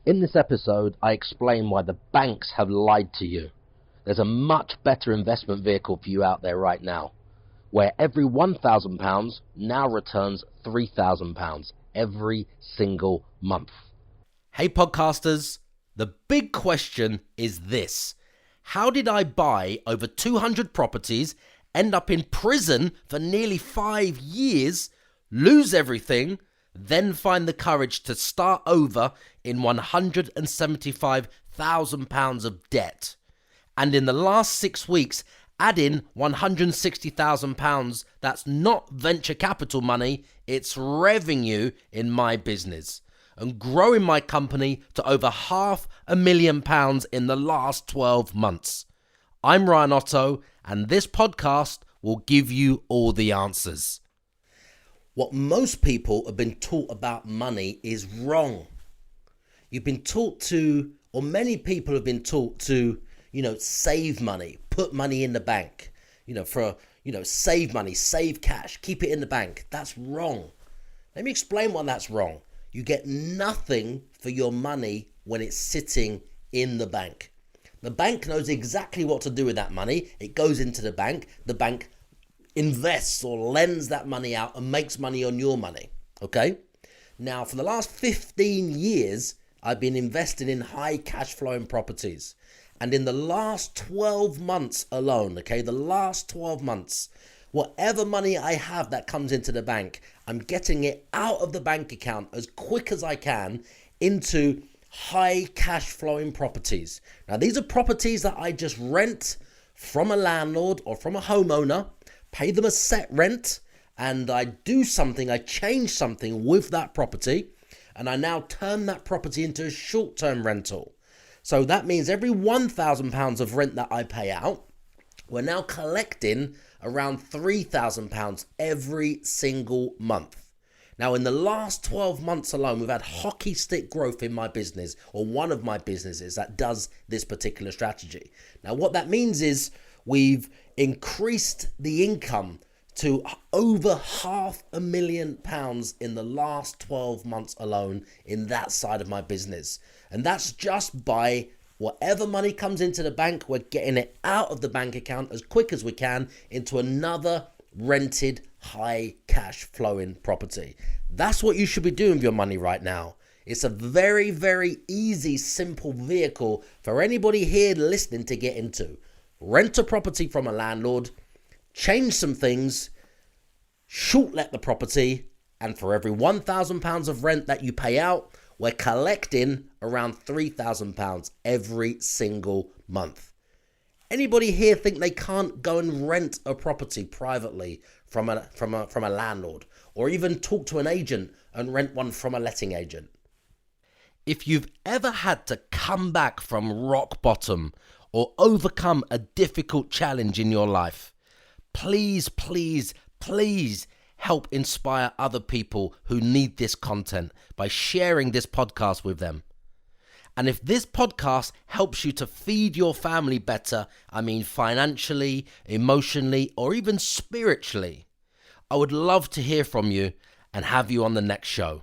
In this episode, I explain why the banks have lied to you. There's a much better investment vehicle for you out there right now, where every £1,000 now returns £3,000 every single month. Hey podcasters, the big question is this. How did I buy over 200 properties, end up in prison for nearly 5 years, lose everything, then find the courage to start over in £175,000 of debt? And in the last 6 weeks, add in £160,000 that's not venture capital money, it's revenue in my business, and growing my company to over £500,000 in the last 12 months. I'm Ryan Otto, and this podcast will give you all the answers. What most people have been taught about money is wrong. You've been taught to, or many people have been taught to, save money, put money in the bank, save money, save cash, keep it in the bank. That's wrong. Let me explain why that's wrong. You get nothing for your money when it's sitting in the bank. The bank knows exactly what to do with that money. It goes into the bank invests or lends that money out and makes money on your money, okay? Now, for the last 15 years, I've been investing in high cash flowing properties. And in the last 12 months alone, okay, the last 12 months, whatever money I have that comes into the bank, I'm getting it out of the bank account as quick as I can into high cash flowing properties. Now, these are properties that I just rent from a landlord or from a homeowner, pay them a set rent, and I change something with that property, and I now turn that property into a short-term rental. So that means every £1,000 of rent that I pay out, we're now collecting around £3,000 every single month. Now, in the last 12 months alone, we've had hockey stick growth in my business, or one of my businesses that does this particular strategy. Now, what that means is we've increased the income to over £500,000 in the last 12 months alone in that side of my business. And that's just by whatever money comes into the bank, we're getting it out of the bank account as quick as we can into another rented high cash flowing property. That's what you should be doing with your money right now. It's a very, very easy, simple vehicle for anybody here listening to get into. Rent a property from a landlord, change some things, short let the property, and for every £1,000 of rent that you pay out, we're collecting around £3,000 every single month. Anybody here think they can't go and rent a property privately from a landlord, or even talk to an agent and rent one from a letting agent? If you've ever had to come back from rock bottom or overcome a difficult challenge in your life, please, please, please help inspire other people who need this content by sharing this podcast with them. And if this podcast helps you to feed your family better, financially, emotionally, or even spiritually, I would love to hear from you and have you on the next show.